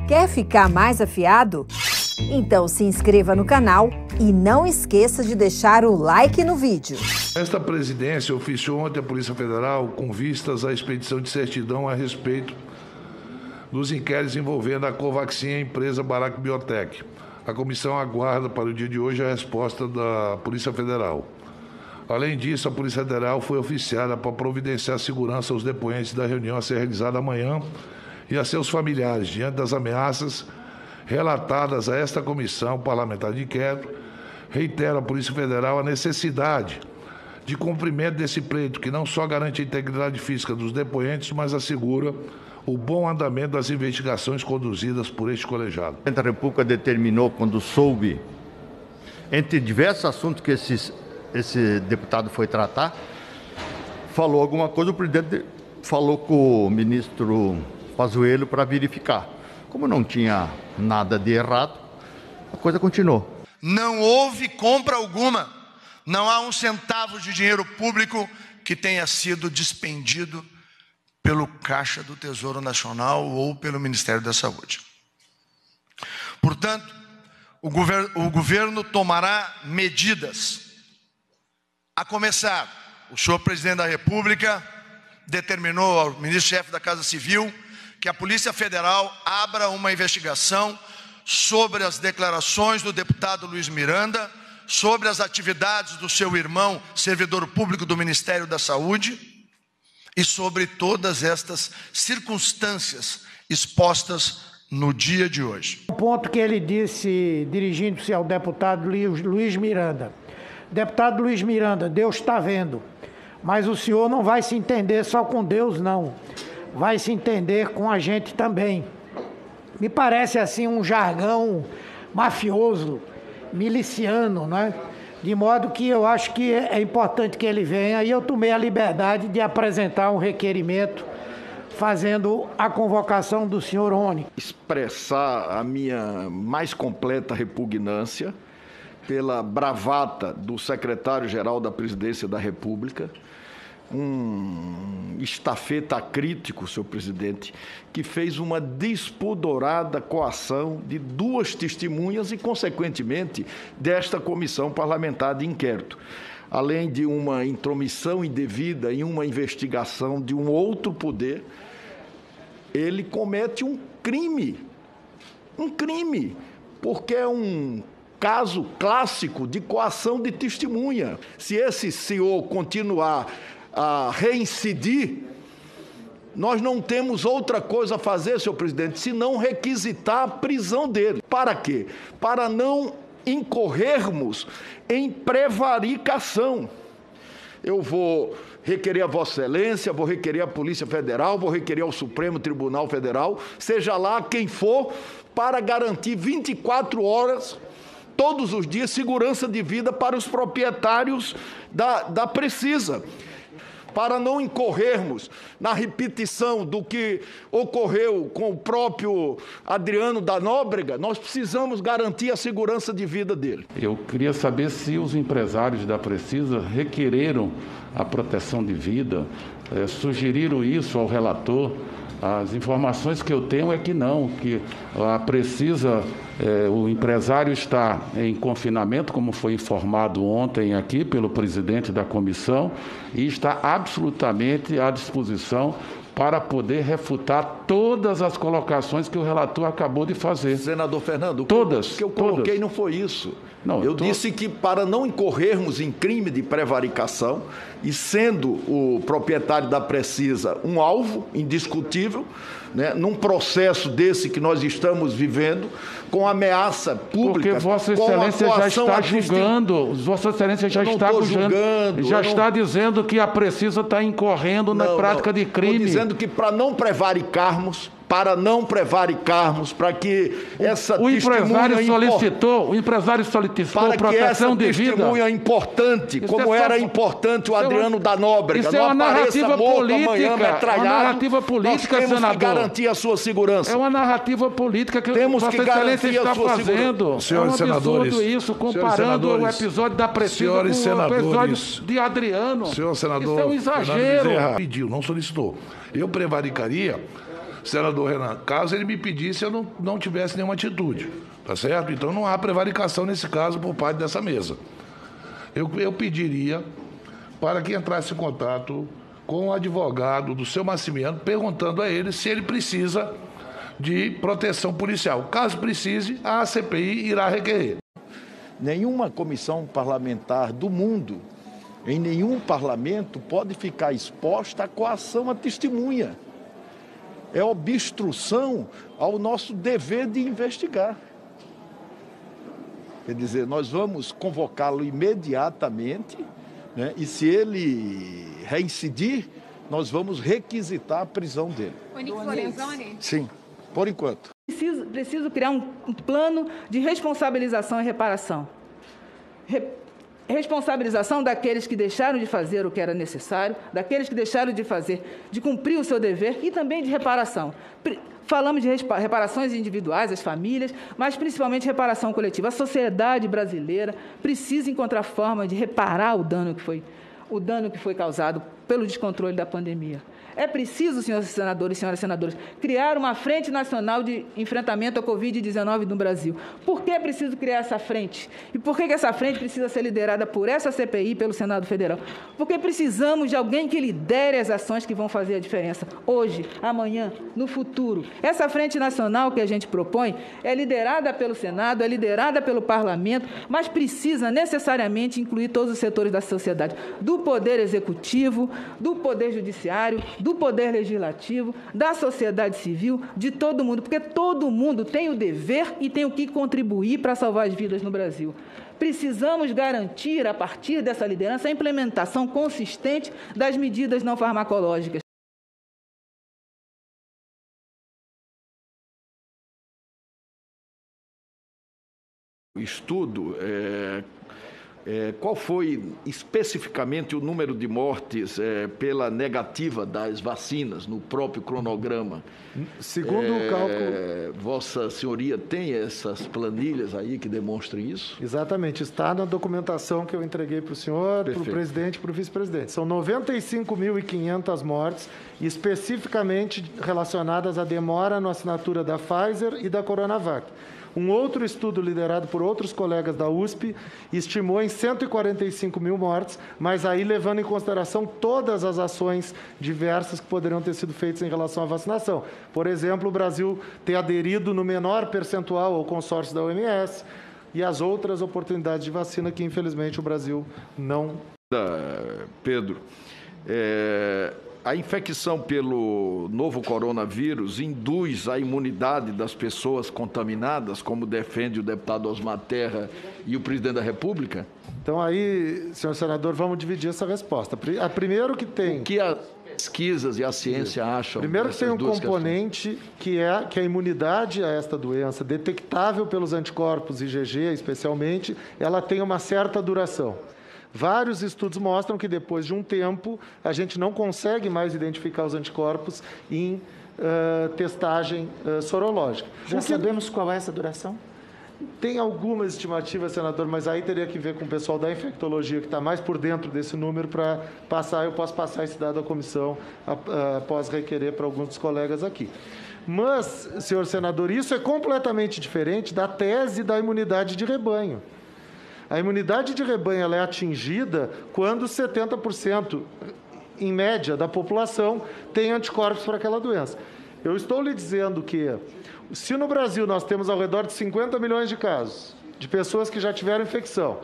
Quer ficar mais afiado? Então se inscreva no canal e não esqueça de deixar o like no vídeo. Esta presidência oficiou ontem a Polícia Federal com vistas à expedição de certidão a respeito dos inquéritos envolvendo a Covaxin e a empresa Barack Biotech. A comissão aguarda para o dia de hoje a resposta da Polícia Federal. Além disso, a Polícia Federal foi oficiada para providenciar segurança aos depoentes da reunião a ser realizada amanhã e a seus familiares, diante das ameaças relatadas a esta comissão parlamentar de inquérito. Reitera a Polícia Federal a necessidade de cumprimento desse pleito, que não só garante a integridade física dos depoentes, mas assegura o bom andamento das investigações conduzidas por este colegiado. O presidente da República determinou, quando soube, entre diversos assuntos que esse deputado foi tratar, falou alguma coisa, o presidente falou com o ministro Pazuello para verificar. Como não tinha nada de errado, a coisa continuou. Não houve compra alguma. Não há um centavo de dinheiro público que tenha sido despendido pelo Caixa do Tesouro Nacional ou pelo Ministério da Saúde. Portanto, o governo tomará medidas. A começar, o senhor presidente da República determinou ao ministro-chefe da Casa Civil que a Polícia Federal abra uma investigação sobre as declarações do deputado Luiz Miranda, sobre as atividades do seu irmão, servidor público do Ministério da Saúde, e sobre todas estas circunstâncias expostas no dia de hoje. O ponto que ele disse, dirigindo-se ao deputado Luiz Miranda. Deputado Luiz Miranda, Deus está vendo, mas o senhor não vai se entender só com Deus, não. Vai se entender com a gente também. Me parece assim um jargão mafioso, miliciano, né? De modo que eu acho que é importante que ele venha, e eu tomei a liberdade de apresentar um requerimento fazendo a convocação do senhor Rony. Expressar a minha mais completa repugnância pela bravata do secretário-geral da Presidência da República, um estafeta crítico, senhor presidente, que fez uma despudorada coação de duas testemunhas e, consequentemente, desta comissão parlamentar de inquérito, além de uma intromissão indevida em uma investigação de um outro poder. Ele comete um crime, porque é um caso clássico de coação de testemunha. Se esse senhor continuar a reincidir, nós não temos outra coisa a fazer, senhor presidente, senão requisitar a prisão dele. Para quê? Para não incorrermos em prevaricação. Eu vou requerer a Vossa Excelência, vou requerer a Polícia Federal, vou requerer ao Supremo Tribunal Federal, seja lá quem for, para garantir 24 horas, todos os dias, segurança de vida para os proprietários da Precisa. Para não incorrermos na repetição do que ocorreu com o próprio Adriano da Nóbrega, nós precisamos garantir a segurança de vida dele. Eu queria saber se os empresários da Precisa requereram a proteção de vida, sugeriram isso ao relator. As informações que eu tenho é que não, que a Precisa, o empresário está em confinamento, como foi informado ontem aqui pelo presidente da comissão, e está absolutamente à disposição para poder refutar todas as colocações que o relator acabou de fazer. Senador Fernando, todas, o que eu coloquei não foi isso. Não, eu disse que para não incorrermos em crime de prevaricação, e sendo o proprietário da Precisa um alvo indiscutível, né, num processo desse que nós estamos vivendo, com ameaça pública... Porque Vossa Excelência já está julgando, Vossa Excelência já está julgando, já está dizendo que a Precisa está incorrendo na prática de crime. Estou dizendo que para não prevaricarmos, para que essa o empresário solicitou proteção de vida. Testemunha importante, isso como era importante o Adriano da Nóbrega, isso é uma narrativa política, amanhã metralhado, uma narrativa política, nós temos senador. que garantir a sua segurança. É uma narrativa política que Vossa Excelência está fazendo. Senhores senadores, absurdo isso, comparando o episódio da Precisa com o episódio de Adriano. Senhor senador, isso é um exagero. Pediu, não solicitou. Eu prevaricaria senador Renan, caso ele me pedisse, eu não tivesse nenhuma atitude, tá certo? Então não há prevaricação nesse caso por parte dessa mesa. Eu pediria para que entrasse em contato com o advogado do seu Massimiano, perguntando a ele se ele precisa de proteção policial. Caso precise, a CPI irá requerer. Nenhuma comissão parlamentar do mundo, em nenhum parlamento, pode ficar exposta à coação à testemunha. É obstrução ao nosso dever de investigar. Quer dizer, nós vamos convocá-lo imediatamente, né? E se ele reincidir, nós vamos requisitar a prisão dele. Onyx Lorenzoni? Sim, por enquanto. Preciso criar um plano de responsabilização e reparação. Responsabilização daqueles que deixaram de fazer o que era necessário, daqueles que deixaram de cumprir o seu dever, e também de reparação. Falamos de reparações individuais, as famílias, mas principalmente reparação coletiva. A sociedade brasileira precisa encontrar forma de reparar o dano que foi causado pelo descontrole da pandemia. É preciso, senhores senadores e senhoras senadoras, criar uma frente nacional de enfrentamento à Covid-19 no Brasil. Por que é preciso criar essa frente? E por que essa frente precisa ser liderada por essa CPI e pelo Senado Federal? Porque precisamos de alguém que lidere as ações que vão fazer a diferença hoje, amanhã, no futuro. Essa frente nacional que a gente propõe é liderada pelo Senado, é liderada pelo Parlamento, mas precisa necessariamente incluir todos os setores da sociedade, do Poder Executivo, do Poder Judiciário, do Poder Legislativo, da sociedade civil, de todo mundo, porque todo mundo tem o dever e tem o que contribuir para salvar as vidas no Brasil. Precisamos garantir, a partir dessa liderança, a implementação consistente das medidas não farmacológicas. O estudo qual foi especificamente o número de mortes pela negativa das vacinas no próprio cronograma? Segundo o cálculo... Vossa Senhoria tem essas planilhas aí que demonstram isso? Exatamente, está na documentação que eu entreguei para o senhor, para o presidente e para o vice-presidente. São 95.500 mortes, especificamente relacionadas à demora na assinatura da Pfizer e da Coronavac. Um outro estudo liderado por outros colegas da USP estimou em 145 mil mortes, mas aí levando em consideração todas as ações diversas que poderiam ter sido feitas em relação à vacinação. Por exemplo, o Brasil ter aderido no menor percentual ao consórcio da OMS e as outras oportunidades de vacina que, infelizmente, o Brasil não... Pedro, a infecção pelo novo coronavírus induz a imunidade das pessoas contaminadas, como defende o deputado Osmar Terra e o presidente da República? Então aí, senhor senador, vamos dividir essa resposta. Primeiro que tem... O que as pesquisas e a ciência acham? Primeiro que tem um componente que é que a imunidade a esta doença, detectável pelos anticorpos IgG especialmente, ela tem uma certa duração. Vários estudos mostram que depois de um tempo a gente não consegue mais identificar os anticorpos em testagem sorológica. Já sabemos qual é essa duração? Tem algumas estimativas, senador, mas aí teria que ver com o pessoal da infectologia que está mais por dentro desse número para passar. Eu posso passar esse dado à comissão após requerer para alguns dos colegas aqui. Mas, senhor senador, isso é completamente diferente da tese da imunidade de rebanho. A imunidade de rebanho ela é atingida quando 70%, em média, da população tem anticorpos para aquela doença. Eu estou lhe dizendo que, se no Brasil nós temos ao redor de 50 milhões de casos, de pessoas que já tiveram infecção,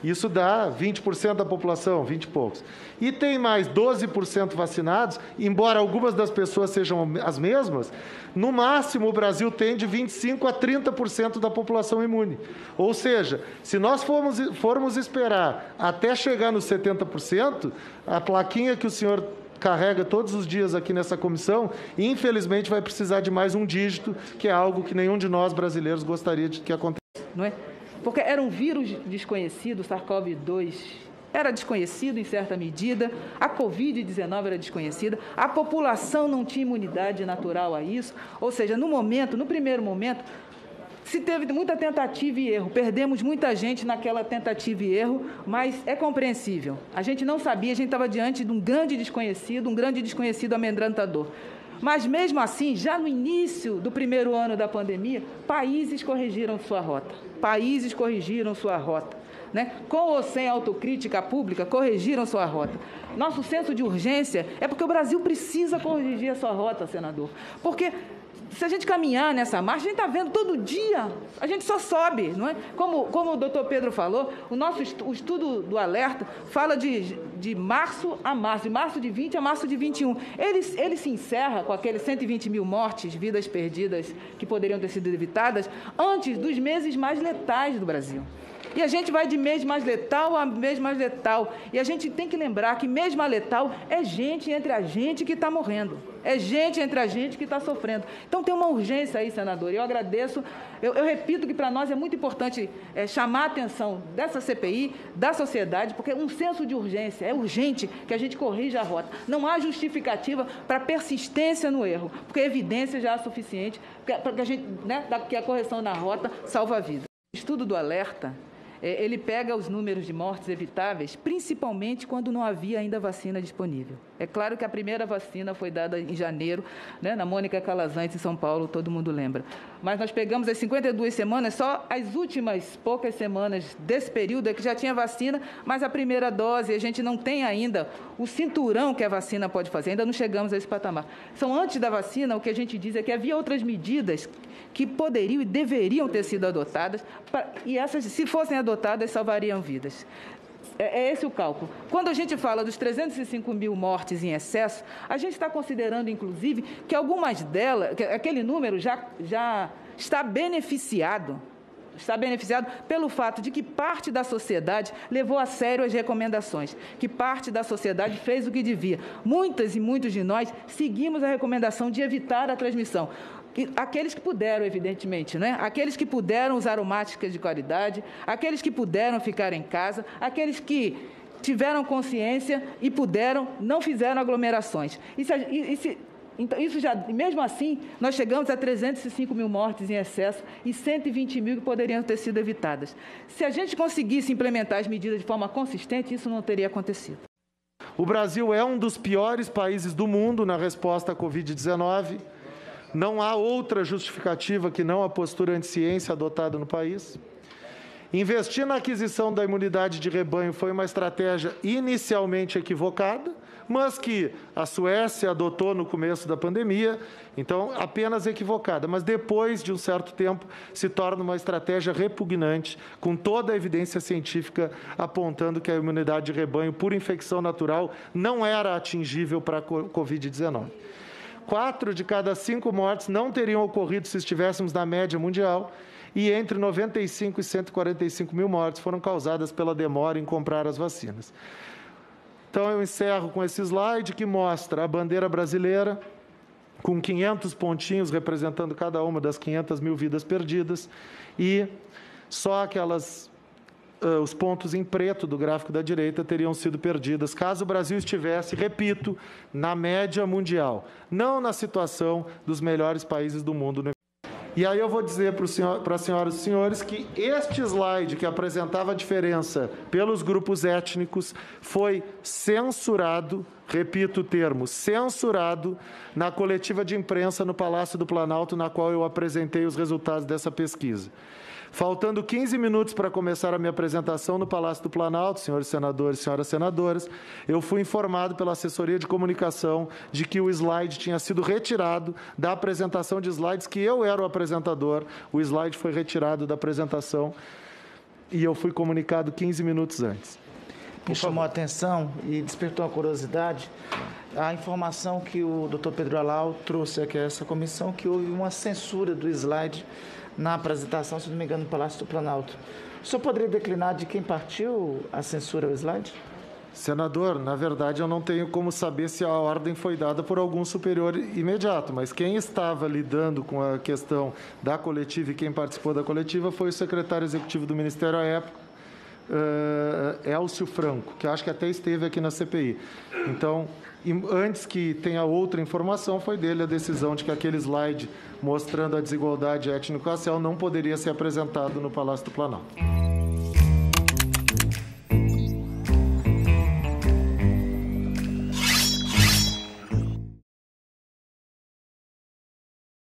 isso dá 20% da população, 20 e poucos. E tem mais 12% vacinados, embora algumas das pessoas sejam as mesmas, no máximo o Brasil tem de 25% a 30% da população imune. Ou seja, se nós formos esperar até chegar nos 70%, a plaquinha que o senhor carrega todos os dias aqui nessa comissão, infelizmente vai precisar de mais um dígito, que é algo que nenhum de nós brasileiros gostaria de que acontecesse. Não é? Porque era um vírus desconhecido, o SARS-CoV-2 era desconhecido em certa medida, a Covid-19 era desconhecida, a população não tinha imunidade natural a isso, ou seja, no primeiro momento, se teve muita tentativa e erro, perdemos muita gente naquela tentativa e erro, mas é compreensível. A gente não sabia, a gente estava diante de um grande desconhecido amedrontador. Mas, mesmo assim, já no início do primeiro ano da pandemia, países corrigiram sua rota. Países corrigiram sua rota. Né? Com ou sem autocrítica pública, corrigiram sua rota. Nosso senso de urgência é porque o Brasil precisa corrigir a sua rota, senador. Porque se a gente caminhar nessa marcha, a gente está vendo todo dia, a gente só sobe, não é? Como o doutor Pedro falou, o estudo do Alerta fala de março a março, de março de 20 a março de 21. Ele se encerra com aqueles 120 mil mortes, vidas perdidas que poderiam ter sido evitadas, antes dos meses mais letais do Brasil. E a gente vai de mês mais letal a mês mais letal. E a gente tem que lembrar que mês mais letal é gente entre a gente que está morrendo. É gente entre a gente que está sofrendo. Então tem uma urgência aí, senador. E eu agradeço. Eu repito que para nós é muito importante chamar a atenção dessa CPI, da sociedade, porque é um senso de urgência. É urgente que a gente corrija a rota. Não há justificativa para persistência no erro, porque a evidência já é suficiente para que a gente, né, que a correção na rota salva a vida. O estudo do Alerta, ele pega os números de mortes evitáveis, principalmente quando não havia ainda vacina disponível. É claro que a primeira vacina foi dada em janeiro, né, na Mônica Calazans, em São Paulo, todo mundo lembra. Mas nós pegamos as 52 semanas, só as últimas poucas semanas desse período é que já tinha vacina, mas a primeira dose, a gente não tem ainda o cinturão que a vacina pode fazer, ainda não chegamos a esse patamar. Então, antes da vacina, o que a gente diz é que havia outras medidas que poderiam e deveriam ter sido adotadas, e essas, se fossem adotadas, salvariam vidas. É esse o cálculo. Quando a gente fala dos 305 mil mortes em excesso, a gente está considerando, inclusive, que algumas delas, que aquele número já está beneficiado pelo fato de que parte da sociedade levou a sério as recomendações, que parte da sociedade fez o que devia. Muitas e muitos de nós seguimos a recomendação de evitar a transmissão. Aqueles que puderam, evidentemente, né? Aqueles que puderam usar o máscara de qualidade, aqueles que puderam ficar em casa, aqueles que tiveram consciência e puderam, não fizeram aglomerações. Então, isso já, mesmo assim, nós chegamos a 305 mil mortes em excesso e 120 mil que poderiam ter sido evitadas. Se a gente conseguisse implementar as medidas de forma consistente, isso não teria acontecido. O Brasil é um dos piores países do mundo na resposta à Covid-19. Não há outra justificativa que não a postura anti-ciência adotada no país. Investir na aquisição da imunidade de rebanho foi uma estratégia inicialmente equivocada, mas que a Suécia adotou no começo da pandemia, então apenas equivocada. Mas depois de um certo tempo se torna uma estratégia repugnante, com toda a evidência científica apontando que a imunidade de rebanho por infecção natural não era atingível para a Covid-19. 4 de cada 5 mortes não teriam ocorrido se estivéssemos na média mundial, e entre 95 e 145 mil mortes foram causadas pela demora em comprar as vacinas. Então, eu encerro com esse slide que mostra a bandeira brasileira, com 500 pontinhos representando cada uma das 500 mil vidas perdidas, e só os pontos em preto do gráfico da direita teriam sido perdidas, caso o Brasil estivesse, repito, na média mundial, não na situação dos melhores países do mundo. E aí eu vou dizer para as senhoras e senhores que este slide que apresentava a diferença pelos grupos étnicos foi censurado, repito o termo, censurado, na coletiva de imprensa no Palácio do Planalto, na qual eu apresentei os resultados dessa pesquisa. Faltando 15 minutos para começar a minha apresentação no Palácio do Planalto, senhores senadores e senhoras senadoras, eu fui informado pela assessoria de comunicação de que o slide tinha sido retirado da apresentação de slides, que eu era o apresentador. O slide foi retirado da apresentação e eu fui comunicado 15 minutos antes. Me chamou a atenção e despertou a curiosidade a informação que o doutor Pedro Alau trouxe aqui a essa comissão, que houve uma censura do slide na apresentação, se não me engano, no Palácio do Planalto. O senhor poderia declinar de quem partiu a censura ao slide? Senador, na verdade, eu não tenho como saber se a ordem foi dada por algum superior imediato, mas quem estava lidando com a questão da coletiva e quem participou da coletiva foi o secretário executivo do Ministério à época, Elcio Franco, que acho que até esteve aqui na CPI. Então, antes que tenha outra informação, foi dele a decisão de que aquele slide mostrando a desigualdade étnico-racial não poderia ser apresentado no Palácio do Planalto.